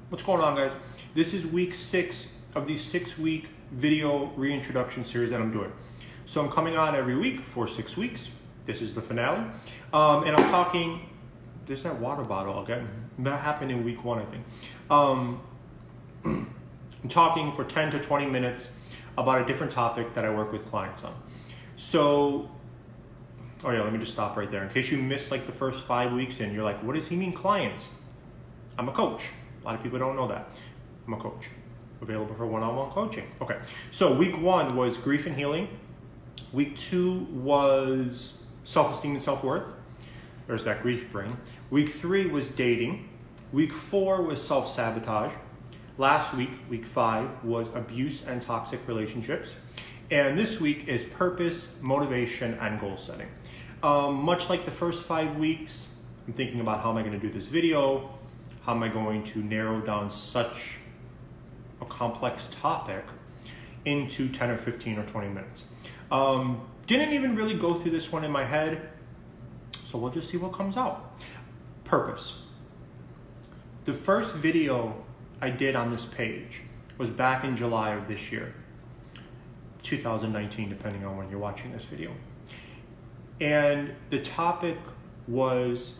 What's going on, guys? This is week 6 of the 6-week video reintroduction series that I'm doing. So I'm coming on every week for 6 weeks. This is the finale. And I'm talking, there's that water bottle again. That happened in week 1, I think. I'm talking for 10 to 20 minutes about a different topic that I work with clients on. So, oh yeah, let me just stop right there. In case you missed like the first 5 weeks and you're like, what does he mean clients? I'm a coach. A lot of people don't know that. I'm a coach, available for one-on-one coaching. Okay, so week 1 was grief and healing. Week 2 was self-esteem and self-worth. There's that grief brain. Week 3 was dating. Week 4 was self-sabotage. Last week, week 5, was abuse and toxic relationships. And this week is purpose, motivation, and goal setting. Much like the first 5 weeks, I'm thinking about how am I going to do this video? How am I going to narrow down such a complex topic into 10 or 15 or 20 minutes? Didn't even really go through this one in my head, so we'll just see what comes out. Purpose. The first video I did on this page was back in July of this year, 2019, depending on when you're watching this video. And the topic was,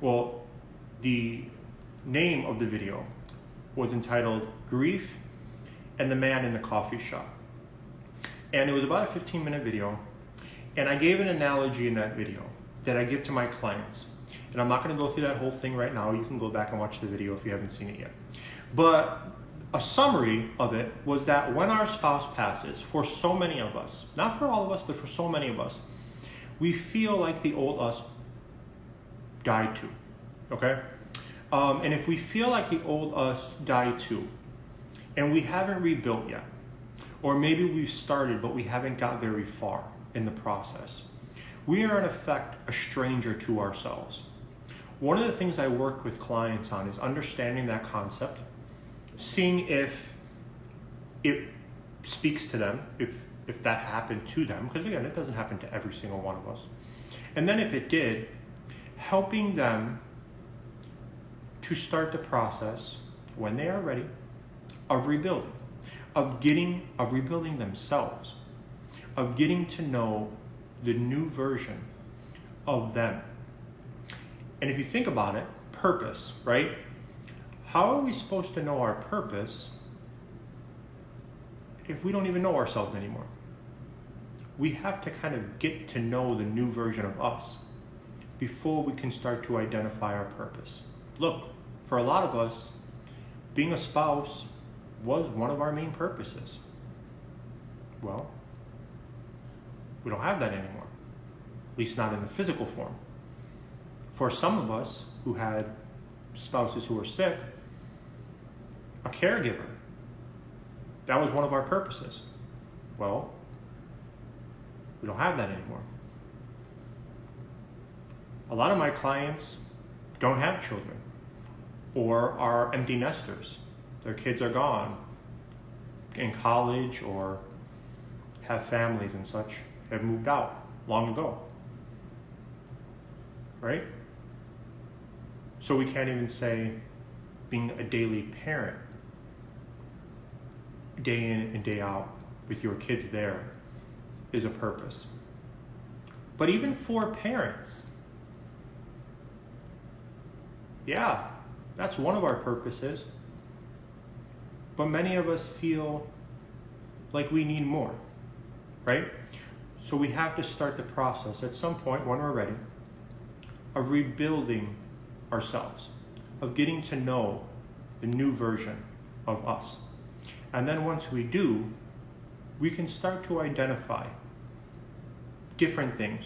well, the name of the video was entitled Grief and the Man in the Coffee Shop. And it was about a 15-minute video. And I gave an analogy in that video that I give to my clients. And I'm not going to go through that whole thing right now. You can go back and watch the video if you haven't seen it yet. But a summary of it was that when our spouse passes, for so many of us, not for all of us, but for so many of us, we feel like the old us died too, okay? And if we feel like the old us died too, and we haven't rebuilt yet, or maybe we've started but we haven't got very far in the process, we are in effect a stranger to ourselves. One of the things I work with clients on is understanding that concept, seeing if it speaks to them, if that happened to them, because again, it doesn't happen to every single one of us. And then if it did, helping them to start the process when they are ready of rebuilding, of rebuilding themselves, of getting to know the new version of them. And if you think about it, purpose, right? How are we supposed to know our purpose if we don't even know ourselves anymore? We have to kind of get to know the new version of us before we can start to identify our purpose. Look, for a lot of us, being a spouse was one of our main purposes. Well, we don't have that anymore, at least not in the physical form. For some of us who had spouses who were sick, a caregiver, that was one of our purposes. Well, we don't have that anymore. A lot of my clients don't have children or are empty nesters. Their kids are gone in college or have families and such, have moved out long ago, right? So we can't even say being a daily parent, day in and day out with your kids there, is a purpose. But even for parents, yeah, that's one of our purposes. But many of us feel like we need more, right? So we have to start the process at some point when we're ready of rebuilding ourselves, of getting to know the new version of us. And then once we do, we can start to identify different things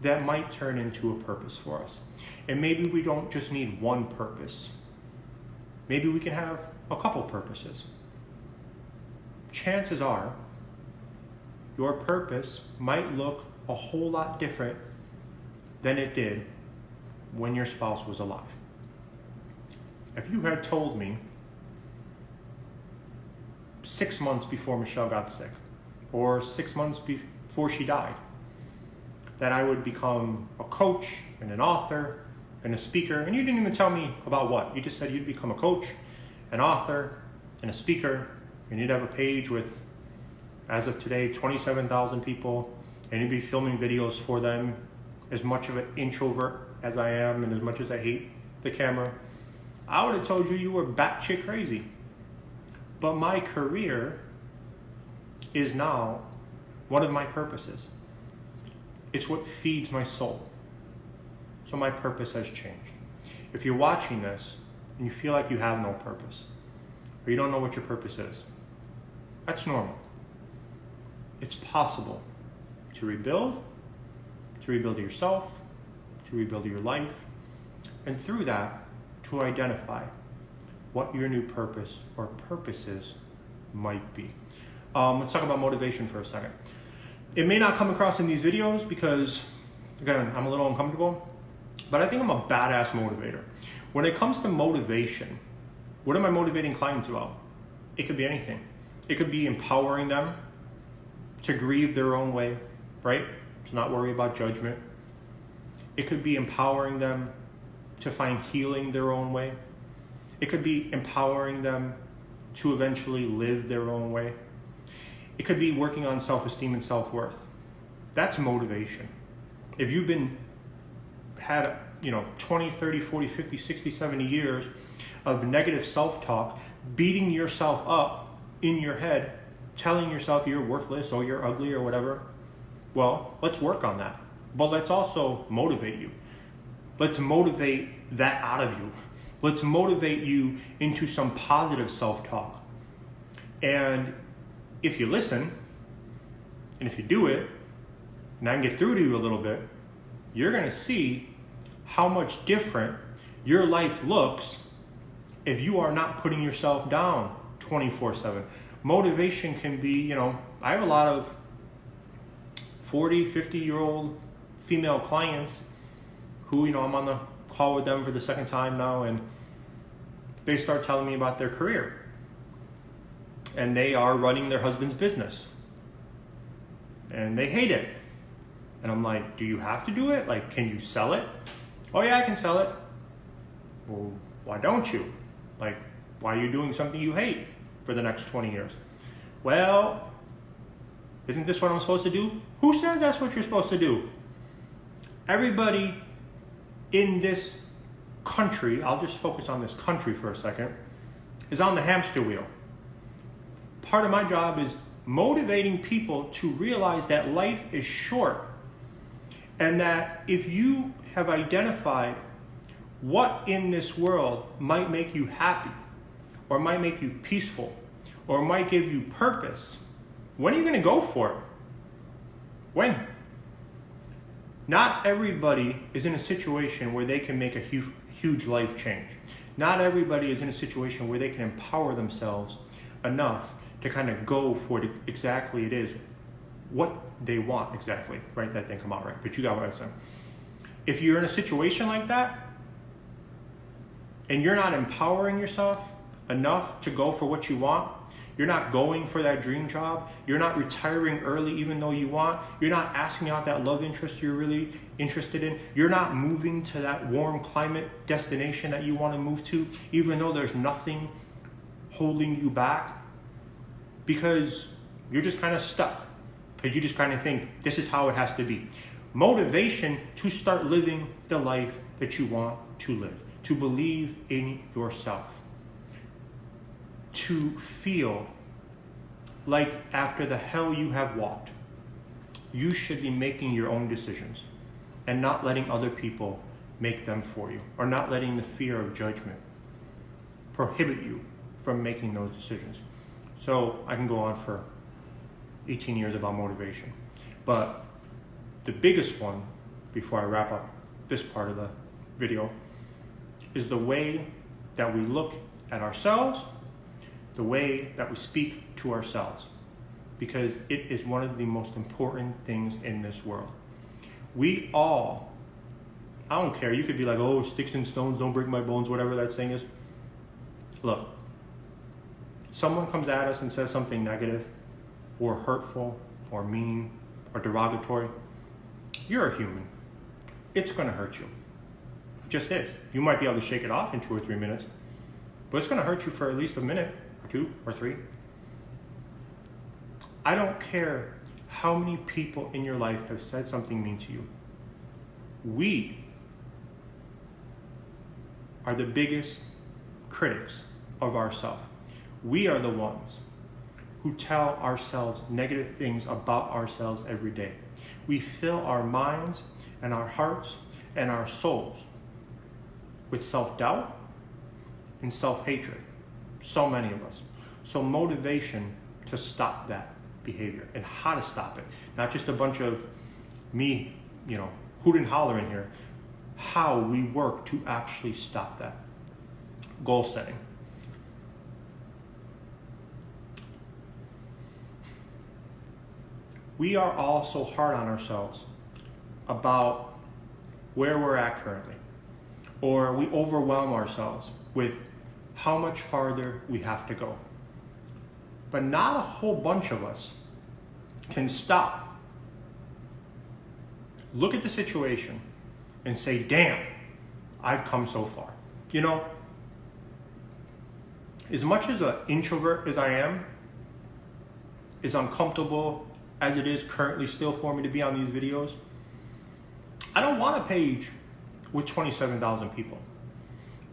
that might turn into a purpose for us. And maybe we don't just need one purpose. Maybe we can have a couple purposes. Chances are your purpose might look a whole lot different than it did when your spouse was alive. If you had told me 6 months before Michelle got sick, or 6 months before she died, that I would become a coach and an author and a speaker, and you didn't even tell me about what. You just said you'd become a coach, an author, and a speaker, and you'd have a page with, as of today, 27,000 people, and you'd be filming videos for them. As much of an introvert as I am, and as much as I hate the camera, I would have told you you were batshit crazy. But my career is now one of my purposes. It's what feeds my soul. So my purpose has changed. If you're watching this and you feel like you have no purpose, or you don't know what your purpose is, that's normal. It's possible to rebuild yourself, to rebuild your life, and through that, to identify what your new purpose or purposes might be. Let's talk about motivation for a second. It may not come across in these videos because, again, I'm a little uncomfortable, but I think I'm a badass motivator. When it comes to motivation, what am I motivating clients about? It could be anything. It could be empowering them to grieve their own way, right? To not worry about judgment. It could be empowering them to find healing their own way. It could be empowering them to eventually live their own way. It could be working on self-esteem and self-worth. That's motivation. If you've had 20, 30, 40, 50, 60, 70 years of negative self-talk, beating yourself up in your head, telling yourself you're worthless or you're ugly or whatever, well, let's work on that. But let's also motivate you. Let's motivate that out of you. Let's motivate you into some positive self-talk. And if you listen, and if you do it, and I can get through to you a little bit, you're going to see how much different your life looks if you are not putting yourself down 24/7. Motivation can be, I have a lot of 40, 50-year-old female clients who, I'm on the call with them for the second time now, and they start telling me about their career. And they are running their husband's business. And they hate it. And I'm like, do you have to do it? Like, can you sell it? Oh yeah, I can sell it. Well, why don't you? Like, why are you doing something you hate for the next 20 years? Well, isn't this what I'm supposed to do? Who says that's what you're supposed to do? Everybody in this country, I'll just focus on this country for a second, is on the hamster wheel. Part of my job is motivating people to realize that life is short, and that if you have identified what in this world might make you happy, or might make you peaceful, or might give you purpose, when are you going to go for it? When? Not everybody is in a situation where they can make a huge life change. Not everybody is in a situation where they can empower themselves enough to kind of go for it exactly it is, what they want exactly, right? That didn't come out right, but you got what I'm saying. If you're in a situation like that, and you're not empowering yourself enough to go for what you want, you're not going for that dream job, you're not retiring early even though you want, you're not asking out that love interest you're really interested in, you're not moving to that warm climate destination that you want to move to, even though there's nothing holding you back, because you're just kind of stuck, because you just kind of think this is how it has to be. Motivation to start living the life that you want to live, to believe in yourself, to feel like after the hell you have walked, you should be making your own decisions and not letting other people make them for you, or not letting the fear of judgment prohibit you from making those decisions. So I can go on for 18 years about motivation, but the biggest one, before I wrap up this part of the video, is the way that we look at ourselves, the way that we speak to ourselves, because it is one of the most important things in this world. We all, I don't care, you could be like, oh, sticks and stones don't break my bones, whatever that saying is. Look, someone comes at us and says something negative or hurtful or mean or derogatory, you're a human. It's going to hurt you. just is. You might be able to shake it off in 2 or 3 minutes, but it's going to hurt you for at least a minute or 2 or 3. I don't care how many people in your life have said something mean to you. We are the biggest critics of ourselves. We are the ones who tell ourselves negative things about ourselves every day. We fill our minds and our hearts and our souls with self-doubt and self-hatred. So many of us. So motivation to stop that behavior and how to stop it. Not just a bunch of me, hoot and holler in here. How we work to actually stop that. Goal setting. We are all so hard on ourselves about where we're at currently. Or we overwhelm ourselves with how much farther we have to go. But not a whole bunch of us can stop, look at the situation, and say, damn, I've come so far. As much as an introvert as I am, as uncomfortable as it is currently still for me to be on these videos, I don't want a page with 27,000 people.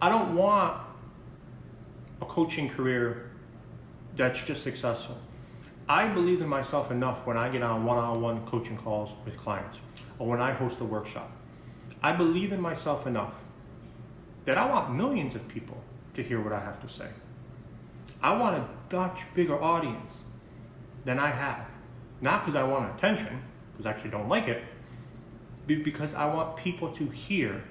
I don't want a coaching career that's just successful. I believe in myself enough when I get on one-on-one coaching calls with clients or when I host a workshop. I believe in myself enough that I want millions of people to hear what I have to say. I want a much bigger audience than I have. Not because I want attention, because I actually don't like it, but because I want people to hear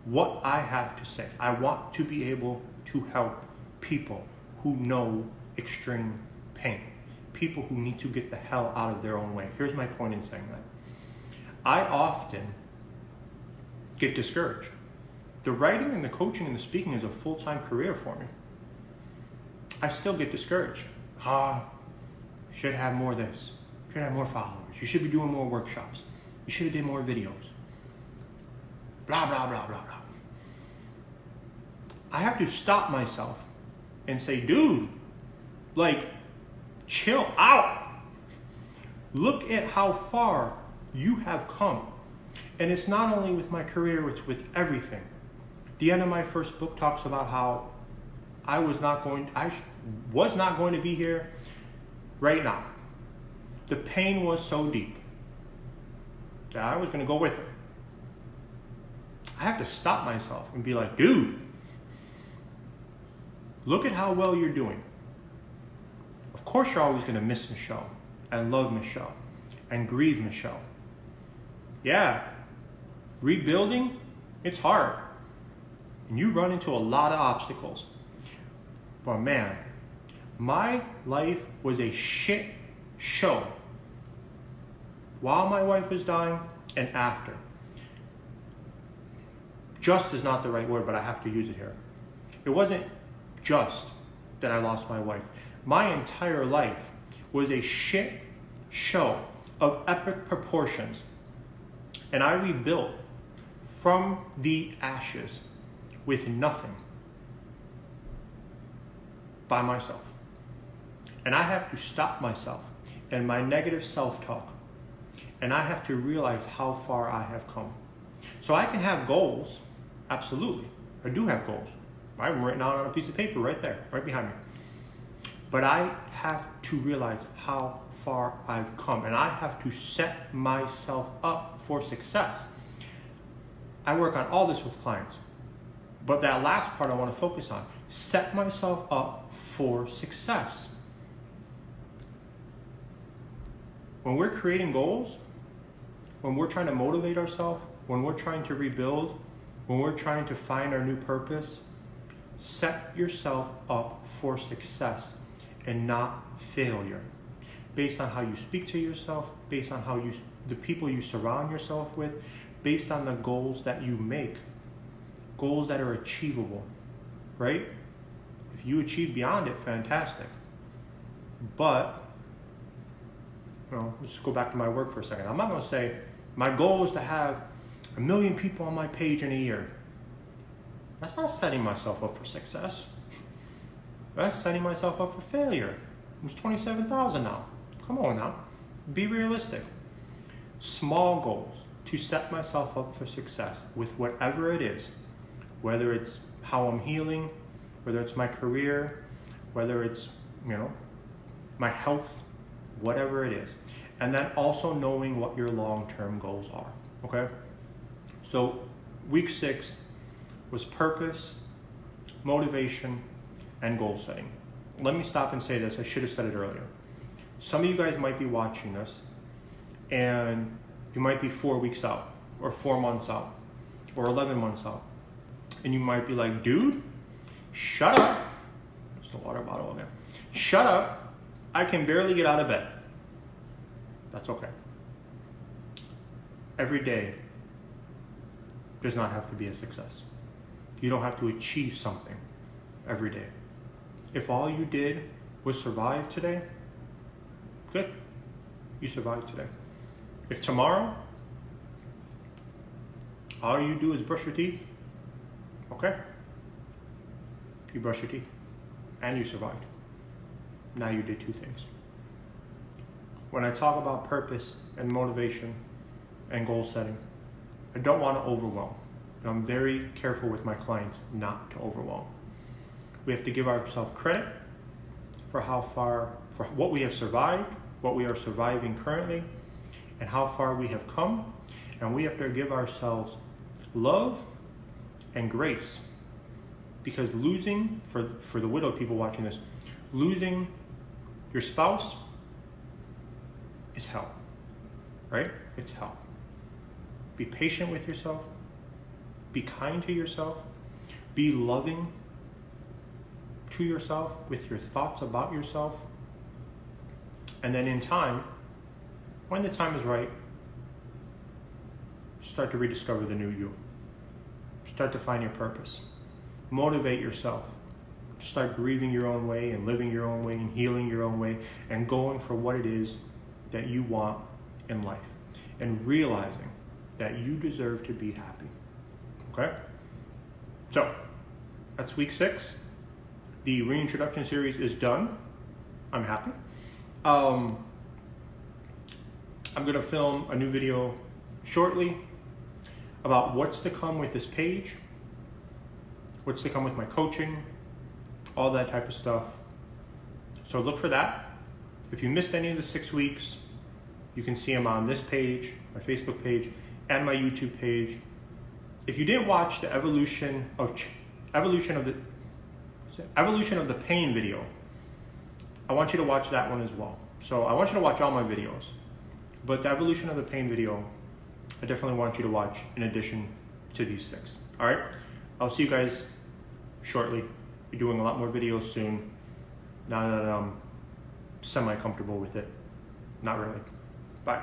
what I have to say. I want to be able to help people who know extreme pain. People who need to get the hell out of their own way. Here's my point in saying that. I often get discouraged. The writing and the coaching and the speaking is a full-time career for me. I still get discouraged. Should have more of this. Should have more followers. You should be doing more workshops. You should have did more videos. Blah, blah, blah, blah, blah. I have to stop myself and say, dude, chill out. Look at how far you have come. And it's not only with my career, it's with everything. The end of my first book talks about how I was not going to be here right now. The pain was so deep that I was going to go with it. I have to stop myself and be like, dude, look at how well you're doing. Of course you're always going to miss Michelle and love Michelle and grieve Michelle. Yeah, rebuilding, it's hard. And you run into a lot of obstacles. But man, my life was a shit show while my wife was dying and after. Just is not the right word, but I have to use it here. It wasn't just that I lost my wife. My entire life was a shit show of epic proportions. And I rebuilt from the ashes with nothing by myself. And I have to stop myself and my negative self-talk. And I have to realize how far I have come. So I can have goals, absolutely. I do have goals. I have them written out on a piece of paper right there, right behind me. But I have to realize how far I've come. And I have to set myself up for success. I work on all this with clients. But that last part I want to focus on. Set myself up for success. When we're creating goals, when we're trying to motivate ourselves, when we're trying to rebuild, when we're trying to find our new purpose, set yourself up for success and not failure. Based on how you speak to yourself, based on how the people you surround yourself with, based on the goals that you make, goals that are achievable, right? If you achieve beyond it, fantastic. But, let's go back to my work for a second. I'm not going to say, my goal is to have 1 million people on my page in a year. That's not setting myself up for success. That's setting myself up for failure. It was 27,000 now. Come on now. Be realistic. Small goals to set myself up for success with whatever it is, whether it's how I'm healing, whether it's my career, whether it's, my health, whatever it is. And then also knowing what your long-term goals are, okay? So week 6 was purpose, motivation, and goal setting. Let me stop and say this. I should have said it earlier. Some of you guys might be watching this and you might be 4 weeks out or 4 months out or 11 months out. And you might be like, dude, shut up. There's the water bottle again. Shut up. I can barely get out of bed. That's okay. Every day does not have to be a success. You don't have to achieve something every day. If all you did was survive today, good. You survived today. If tomorrow, all you do is brush your teeth, okay. You brush your teeth and you survived. Now you did 2 things. When I talk about purpose and motivation and goal setting, I don't want to overwhelm. And I'm very careful with my clients not to overwhelm. We have to give ourselves credit for for what we have survived, what we are surviving currently, and how far we have come. And we have to give ourselves love and grace. Because losing, for the widowed people watching this, losing your spouse is hell, right? It's hell. Be patient with yourself. Be kind to yourself. Be loving to yourself with your thoughts about yourself. And then in time, when the time is right, start to rediscover the new you. Start to find your purpose. Motivate yourself to start grieving your own way and living your own way and healing your own way and going for what it is that you want in life and realizing that you deserve to be happy. Okay? So, that's week 6. The reintroduction series is done. I'm happy. I'm going to film a new video shortly about what's to come with this page, what's to come with my coaching, all that type of stuff. So look for that. If you missed any of the 6 weeks, you can see them on this page, my Facebook page, and my YouTube page. If you didn't watch the evolution of the pain video, I want you to watch that one as well. So I want you to watch all my videos, but the evolution of the pain video, I definitely want you to watch in addition to these 6. All right, I'll see you guys shortly. Be doing a lot more videos soon. Now that I'm semi-comfortable with it. Not really. Bye.